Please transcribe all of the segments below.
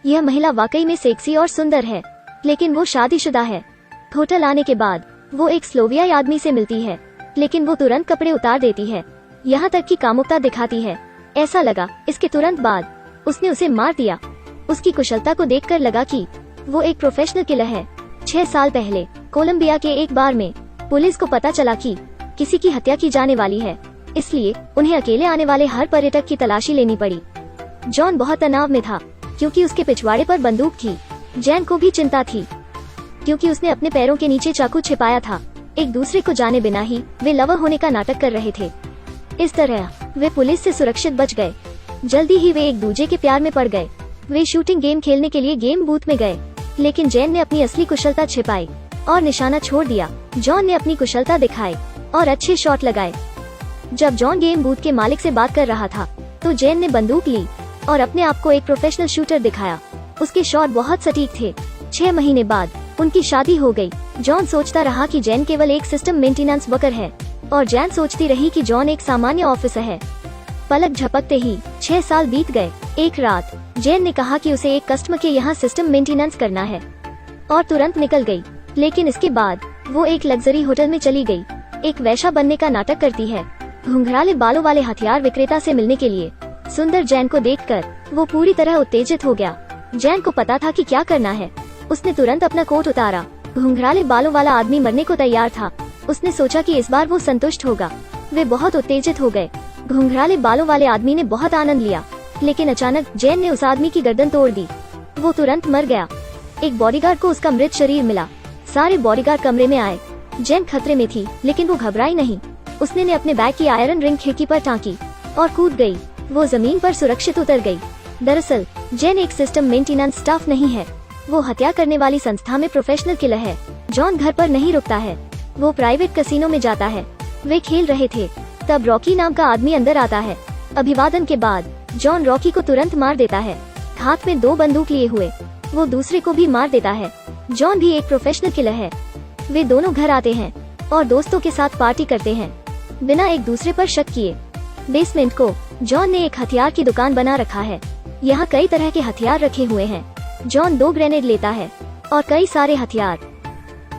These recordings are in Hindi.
यह महिला वाकई में सेक्सी और सुंदर है, लेकिन वो शादीशुदा है। होटल आने के बाद वो एक स्लोवियाई आदमी से मिलती है, लेकिन वो तुरंत कपड़े उतार देती है, यहाँ तक कि कामुकता दिखाती है। ऐसा लगा इसके तुरंत बाद उसने उसे मार दिया। उसकी कुशलता को देखकर लगा कि वो एक प्रोफेशनल किलर है। 6 साल पहले कोलंबिया के एक बार में पुलिस को पता चला कि किसी की हत्या की जाने वाली है, इसलिए उन्हें अकेले आने वाले हर पर्यटक की तलाशी लेनी पड़ी। जॉन बहुत तनाव में था क्योंकि उसके पिछवाड़े पर बंदूक थी। जैन को भी चिंता थी क्योंकि उसने अपने पैरों के नीचे चाकू छिपाया था। एक दूसरे को जाने बिना ही वे लवर होने का नाटक कर रहे थे। इस तरह वे पुलिस से सुरक्षित बच गए। जल्दी ही वे एक दूसरे के प्यार में पड़ गए। वे शूटिंग गेम खेलने के लिए गेम बूथ में गए, लेकिन जैन ने अपनी असली कुशलता छिपाई और निशाना छोड़ दिया। जॉन ने अपनी कुशलता दिखाई और अच्छे शॉट लगाए। जब जॉन गेम बूथ के मालिक से बात कर रहा था तो जैन ने बंदूक ली और अपने आप को एक प्रोफेशनल शूटर दिखाया। उसके शॉट बहुत सटीक थे। 6 महीने बाद उनकी शादी हो गई। जॉन सोचता रहा कि जैन केवल एक सिस्टम मेंटेनेंस वर्कर है और जैन सोचती रही कि जॉन एक सामान्य ऑफिसर है। पलक झपकते ही 6 साल बीत गए। एक रात जैन ने कहा कि उसे एक कस्टमर के यहाँ सिस्टम मेंटेनेंस करना है और तुरंत निकल गई। लेकिन इसके बाद वो एक लग्जरी होटल में चली गई। एक वैश्या बनने का नाटक करती है। घुंघराले बालों वाले हथियार विक्रेता से मिलने के लिए। सुंदर जैन को देखकर वो पूरी तरह उत्तेजित हो गया। जैन को पता था कि क्या करना है। उसने तुरंत अपना कोट उतारा। घुंघराले बालों वाला आदमी मरने को तैयार था। उसने सोचा कि इस बार वो संतुष्ट होगा। वे बहुत उत्तेजित हो गए। घुंघराले बालों वाले आदमी ने बहुत आनंद लिया, लेकिन अचानक जैन ने उस आदमी की गर्दन तोड़ दी। वो तुरंत मर गया। एक बॉडीगार्ड को उसका मृत शरीर मिला। सारे बॉडीगार्ड कमरे में आए। जैन खतरे में थी, लेकिन वो घबराई नहीं। उसने अपने बैग की आयरन रिंग खिड़की पर टांकी और कूद गई। वो जमीन पर सुरक्षित उतर गई। दरअसल जैन एक सिस्टम मेंटेनेंस स्टाफ नहीं है, वो हत्या करने वाली संस्था में प्रोफेशनल किलर है। जॉन घर पर नहीं रुकता है, वो प्राइवेट कैसीनो में जाता है। वे खेल रहे थे, तब रॉकी नाम का आदमी अंदर आता है। अभिवादन के बाद जॉन रॉकी को तुरंत मार देता है। हाथ में 2 बंदूक लिए हुए वो दूसरे को भी मार देता है। जॉन भी एक प्रोफेशनल किलर है। वे दोनों घर आते हैं और दोस्तों के साथ पार्टी करते हैं, बिना एक दूसरे पर शक किए। बेसमेंट को जॉन ने एक हथियार की दुकान बना रखा है। यहाँ कई तरह के हथियार रखे हुए हैं। जॉन 2 ग्रेनेड लेता है और कई सारे हथियार।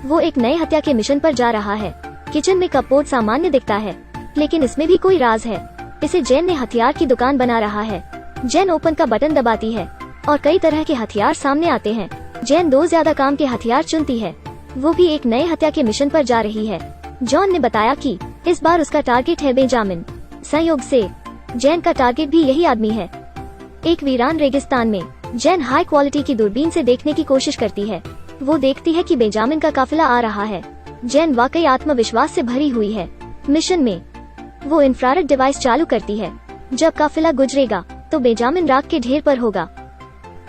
वो एक नए हत्या के मिशन पर जा रहा है। किचन में कपबोर्ड सामान्य दिखता है, लेकिन इसमें भी कोई राज है। इसे जैन ने हथियार की दुकान बना रहा है। जैन ओपन का बटन दबाती है और कई तरह के हथियार सामने आते हैं। जैन 2 ज्यादा काम के हथियार चुनती है। वो भी एक नए हत्या के मिशन पर जा रही है। जॉन ने बताया कि इस बार उसका टारगेट है बेंजामिन। संयोग से जैन का टारगेट भी यही आदमी है। एक वीरान रेगिस्तान में जैन हाई क्वालिटी की दूरबीन से देखने की कोशिश करती है। वो देखती है कि बेंजामिन का काफिला आ रहा है। जैन वाकई आत्मविश्वास से भरी हुई है। मिशन में वो इंफ्रारेड डिवाइस चालू करती है। जब काफिला गुजरेगा तो बेंजामिन राख के ढेर पर होगा।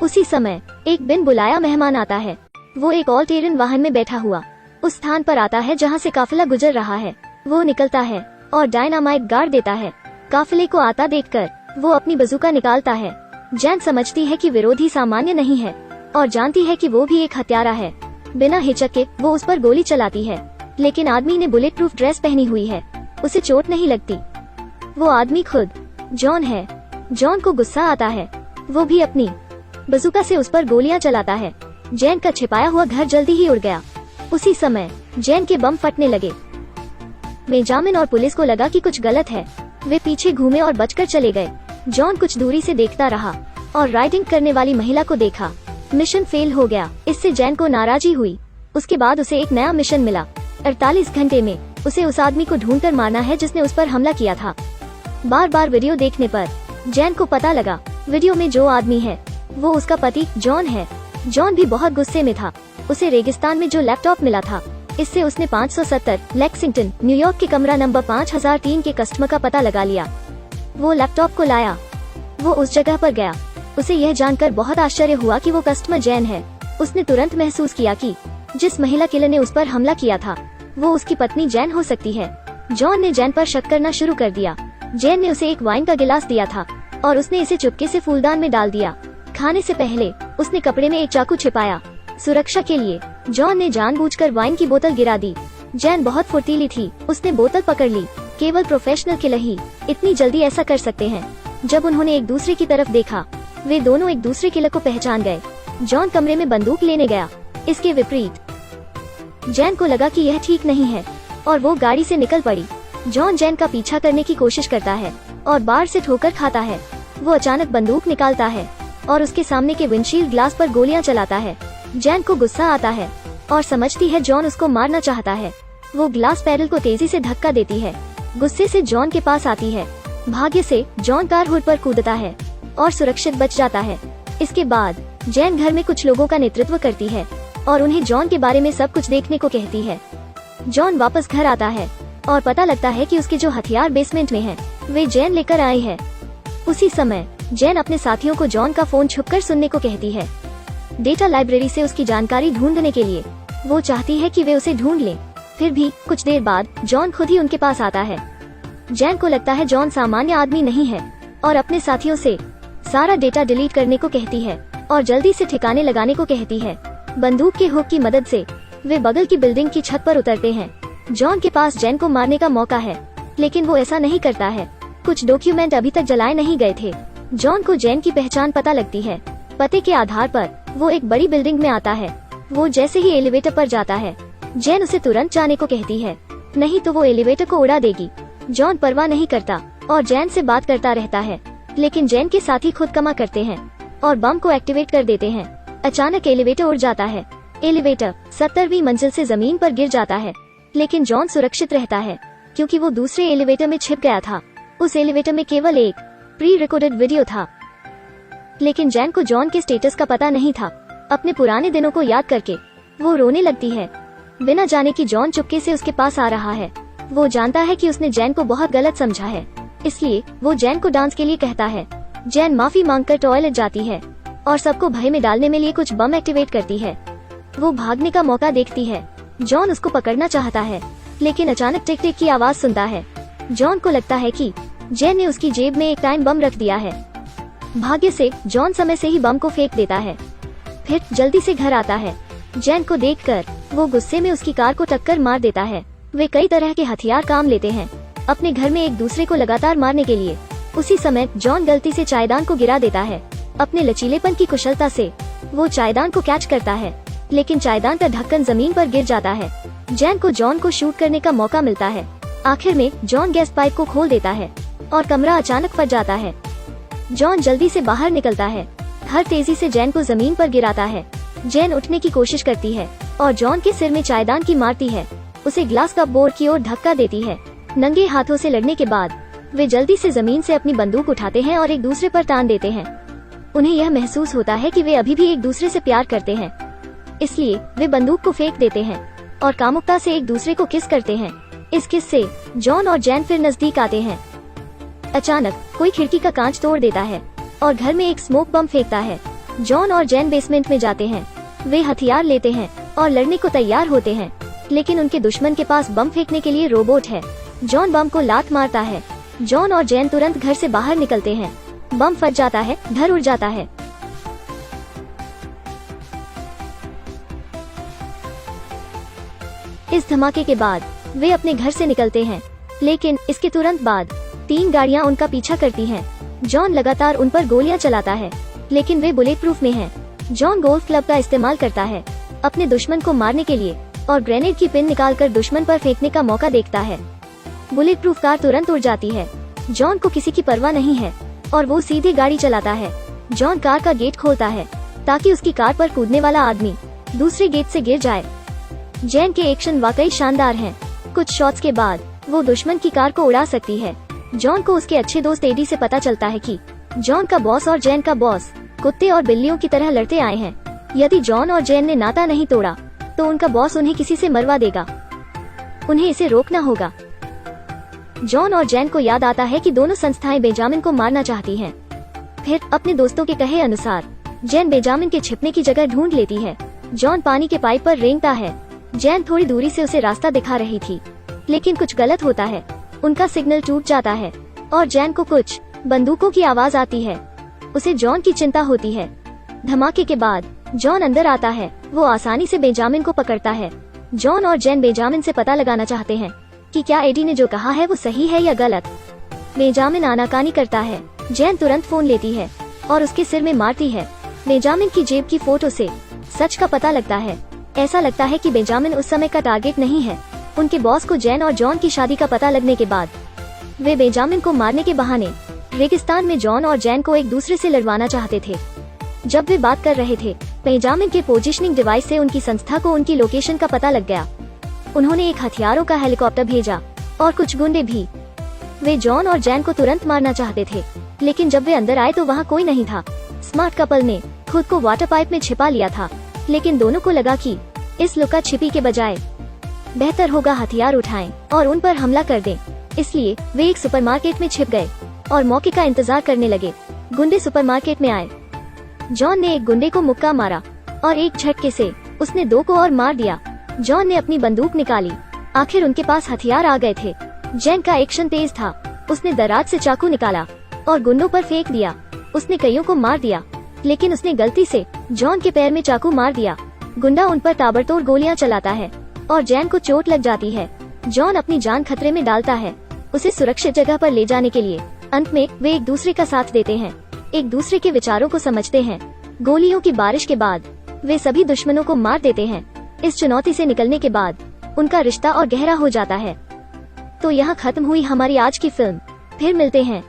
उसी समय एक बिन बुलाया मेहमान आता है। वो एक ऑल टेरन वाहन में बैठा हुआ उस स्थान पर आता है जहाँ से काफिला गुजर रहा है। वो निकलता है और डायनामाइट गाड़ देता है। काफिले को आता देखकर वो अपनी बंदूक निकालता है। जैन समझती है कि विरोधी सामान्य नहीं है और जानती है कि वो भी एक हत्यारा है। बिना हिचके वो उस पर गोली चलाती है, लेकिन आदमी ने बुलेट प्रूफ ड्रेस पहनी हुई है, उसे चोट नहीं लगती। वो आदमी खुद जॉन है। जॉन को गुस्सा आता है। वो भी अपनी बंदूक से उस पर गोलियां चलाता है। जैन का छिपाया हुआ घर जल्दी ही उड़ गया। उसी समय जैन के बम फटने लगे। बेंजामिन और पुलिस को लगा कि कुछ गलत है। वे पीछे घूमे और बचकर चले गए। जॉन कुछ दूरी से देखता रहा और राइडिंग करने वाली महिला को देखा। मिशन फेल हो गया। इससे जैन को नाराजी हुई। उसके बाद उसे एक नया मिशन मिला। 48 घंटे में उसे उस आदमी को ढूंढकर मारना है जिसने उस पर हमला किया था। बार बार वीडियो देखने पर जैन को पता लगा वीडियो में जो आदमी है वो उसका पति जॉन है। जॉन भी बहुत गुस्से में था। उसे रेगिस्तान में जो लैपटॉप मिला था, इससे उसने 570 लेक्सिंगटन न्यूयॉर्क के कमरा नंबर 5003 के कस्टमर का पता लगा लिया। वो लैपटॉप को लाया। वो उस जगह पर गया। उसे यह जानकर बहुत आश्चर्य हुआ कि वो कस्टमर जैन है। उसने तुरंत महसूस किया कि जिस महिला किलर ने उस पर हमला किया था वो उसकी पत्नी जैन हो सकती है। जॉन ने जैन पर शक करना शुरू कर दिया। जैन ने उसे एक वाइन का गिलास दिया था और उसने इसे चुपके से फूलदान में डाल दिया। खाने से पहले उसने कपड़े में एक चाकू छिपाया। सुरक्षा के लिए जॉन ने जानबूझकर वाइन की बोतल गिरा दी। जैन बहुत फुर्तीली थी। उसने बोतल पकड़ ली। केवल प्रोफेशनल किलर ही इतनी जल्दी ऐसा कर सकते हैं। जब उन्होंने एक दूसरे की तरफ देखा वे दोनों एक दूसरे के लक को पहचान गए। जॉन कमरे में बंदूक लेने गया। इसके विपरीत जैन को लगा कि यह ठीक नहीं है और वो गाड़ी से निकल पड़ी। जॉन जैन का पीछा करने की कोशिश करता है और बार से ठोकर खाता है। वो अचानक बंदूक निकालता है और उसके सामने के विंडशील्ड ग्लास पर गोलियां चलाता है। जैन को गुस्सा आता है और समझती है जॉन उसको मारना चाहता है। वो ग्लास पैडल को तेजी से धक्का देती है। गुस्से से जॉन के पास आती है। भाग्य से जॉन कार हुड पर कूदता है और सुरक्षित बच जाता है। इसके बाद जैन घर में कुछ लोगों का नेतृत्व करती है और उन्हें जॉन के बारे में सब कुछ देखने को कहती है। जॉन वापस घर आता है और पता लगता है कि उसके जो हथियार बेसमेंट में हैं, वे जैन लेकर आए हैं। उसी समय जैन अपने साथियों को जॉन का फोन छुपकर सुनने को कहती है। डेटा लाइब्रेरी से उसकी जानकारी ढूंढने के लिए वो चाहती है कि वे उसे ढूंढ लें। फिर भी कुछ देर बाद जॉन खुद ही उनके पास आता है। जैन को लगता है जॉन सामान्य आदमी नहीं है और अपने साथियों से सारा डेटा डिलीट करने को कहती है और जल्दी से ठिकाने लगाने को कहती है। बंदूक के हुक की मदद से वे बगल की बिल्डिंग की छत पर उतरते हैं। जॉन के पास जैन को मारने का मौका है, लेकिन वो ऐसा नहीं करता है। कुछ डॉक्यूमेंट अभी तक जलाए नहीं गए थे। जॉन को जैन की पहचान पता लगती है। पते के आधार पर वो एक बड़ी बिल्डिंग में आता है। वो जैसे ही एलिवेटर पर जाता है, जैन उसे तुरंत जाने को कहती है, नहीं तो वो एलिवेटर को उड़ा देगी। जॉन परवाह नहीं करता और जैन से बात करता रहता है, लेकिन जैन के साथी खुद कमा करते हैं और बम को एक्टिवेट कर देते हैं। अचानक एलिवेटर उड़ जाता है। एलिवेटर 70वीं मंजिल से जमीन पर गिर जाता है, लेकिन जॉन सुरक्षित रहता है क्योंकि वो दूसरे एलिवेटर में छिप गया था। उस एलिवेटर में केवल एक प्री रिकॉर्डेड वीडियो था, लेकिन जैन को जॉन के स्टेटस का पता नहीं था। अपने पुराने दिनों को याद करके वो रोने लगती है, बिना जाने कि जॉन चुपके से उसके पास आ रहा है। वो जानता है कि उसने जैन को बहुत गलत समझा है, इसलिए वो जैन को डांस के लिए कहता है। जैन माफी मांगकर टॉयलेट जाती है और सबको भय में डालने में लिए कुछ बम एक्टिवेट करती है। वो भागने का मौका देखती है। जॉन उसको पकड़ना चाहता है, लेकिन अचानक टिक टिक की आवाज सुनता है। जॉन को लगता है कि जैन ने उसकी जेब में एक टाइम बम रख दिया है। भाग्य से जॉन समय से ही बम को फेंक देता है, फिर जल्दी से घर आता है। जैन को देखकर वो गुस्से में उसकी कार को टक्कर मार देता है। वे कई तरह के हथियार काम लेते हैं अपने घर में एक दूसरे को लगातार मारने के लिए। उसी समय जॉन गलती से चायदान को गिरा देता है। अपने लचीलेपन की कुशलता से वो चायदान को कैच करता है, लेकिन चायदान का ढक्कन जमीन पर गिर जाता है। जैन को जॉन को शूट करने का मौका मिलता है। आखिर में जॉन गैस पाइप को खोल देता है और कमरा अचानक फट जाता है। जॉन जल्दी से बाहर निकलता है। हर तेजी से जैन को जमीन पर गिराता है। जैन उठने की कोशिश करती है और जॉन के सिर में चायदान की मारती है। उसे ग्लास कप बोर्ड की ओर धक्का देती है। नंगे हाथों से लड़ने के बाद वे जल्दी से जमीन से अपनी बंदूक उठाते हैं और एक दूसरे पर तान देते हैं। उन्हें यह महसूस होता है कि वे अभी भी एक दूसरे से प्यार करते हैं, इसलिए वे बंदूक को फेंक देते हैं और कामुकता से एक दूसरे को किस करते हैं। इस किस से जॉन और जैन फिर नजदीक आते हैं। अचानक कोई खिड़की का कांच तोड़ देता है और घर में एक स्मोक बम फेंकता है। जॉन और जैन बेसमेंट में जाते हैं। वे हथियार लेते हैं और लड़ने को तैयार होते हैं, लेकिन उनके दुश्मन के पास बम फेंकने के लिए रोबोट है। जॉन बम को लात मारता है। जॉन और जैन तुरंत घर से बाहर निकलते हैं। बम फट जाता है, घर उड़ जाता है। इस धमाके के बाद वे अपने घर से निकलते हैं, लेकिन इसके तुरंत बाद 3 गाड़ियां उनका पीछा करती हैं। जॉन लगातार उन पर गोलियां चलाता है, लेकिन वे बुलेट प्रूफ में हैं। जॉन गोल्फ क्लब का इस्तेमाल करता है अपने दुश्मन को मारने के लिए और ग्रेनेड की पिन निकालकर दुश्मन पर फेंकने का मौका देखता है। बुलेट प्रूफ कार तुरंत उड़ जाती है। जॉन को किसी की परवाह नहीं है और वो सीधे गाड़ी चलाता है। जॉन कार का गेट खोलता है ताकि उसकी कार पर कूदने वाला आदमी दूसरे गेट से गिर जाए। जैन के एक्शन वाकई शानदार हैं। कुछ शॉट्स के बाद वो दुश्मन की कार को उड़ा सकती है। जॉन को उसके अच्छे दोस्त एडी से पता चलता है कि जॉन का बॉस और जैन का बॉस कुत्ते और बिल्लियों की तरह लड़ते आए हैं। यदि जॉन और जैन ने नाता नहीं तोड़ा तो उनका बॉस उन्हें किसी से मरवा देगा। उन्हें इसे रोकना होगा। जॉन और जैन को याद आता है कि दोनों संस्थाएं बेंजामिन को मारना चाहती हैं। फिर अपने दोस्तों के कहे अनुसार जैन बेंजामिन के छिपने की जगह ढूंढ लेती है। जॉन पानी के पाइप पर रेंगता है। जैन थोड़ी दूरी से उसे रास्ता दिखा रही थी, लेकिन कुछ गलत होता है। उनका सिग्नल टूट जाता है और जैन को कुछ बंदूकों की आवाज आती है। उसे जॉन की चिंता होती है। धमाके के बाद जॉन अंदर आता है। वो आसानी से बेंजामिन को पकड़ता है। जॉन और जैन बेंजामिन से पता लगाना चाहते हैं कि क्या एडी ने जो कहा है वो सही है या गलत। बेंजामिन आनाकानी करता है। जैन तुरंत फोन लेती है और उसके सिर में मारती है। बेंजामिन की जेब की फोटो से सच का पता लगता है। ऐसा लगता है कि बेंजामिन उस समय का टारगेट नहीं है। उनके बॉस को जैन और जॉन की शादी का पता लगने के बाद वे बेंजामिन को मारने के बहाने रेगिस्तान में जॉन और जैन को एक दूसरे से लड़वाना चाहते थे। जब वे बात कर रहे थे, बेंजामिन के पोजीशनिंग डिवाइस से उनकी संस्था को उनकी लोकेशन का पता लग गया। उन्होंने एक हथियारों का हेलीकॉप्टर भेजा और कुछ गुंडे भी। वे जॉन और जैन को तुरंत मारना चाहते थे, लेकिन जब वे अंदर आए तो वहाँ कोई नहीं था। स्मार्ट कपल ने खुद को वाटर पाइप में छिपा लिया था, लेकिन दोनों को लगा कि इस लुका छिपी के बजाय बेहतर होगा हथियार उठाएं और उन पर हमला कर दें। इसलिए वे एक सुपरमार्केट में छिप गए और मौके का इंतजार करने लगे। गुंडे सुपरमार्केट में आए। जॉन ने एक गुंडे को मुक्का मारा और एक झटके से उसने 2 को और मार दिया। जॉन ने अपनी बंदूक निकाली। आखिर उनके पास हथियार आ गए थे। जैन का एक्शन तेज था। उसने दराज से चाकू निकाला और गुंडों पर फेंक दिया। उसने कईयों को मार दिया, लेकिन उसने गलती से जॉन के पैर में चाकू मार दिया। गुंडा उन पर ताबड़तोड़ गोलियां चलाता है और जैन को चोट लग जाती है। जॉन अपनी जान खतरे में डालता है उसे सुरक्षित जगह पर ले जाने के लिए। अंत में वे एक दूसरे का साथ देते हैं, एक दूसरे के विचारों को समझते हैं। गोलियों की बारिश के बाद वे सभी दुश्मनों को मार देते हैं। इस चुनौती से निकलने के बाद उनका रिश्ता और गहरा हो जाता है। तो यहाँ खत्म हुई हमारी आज की फिल्म। फिर मिलते हैं।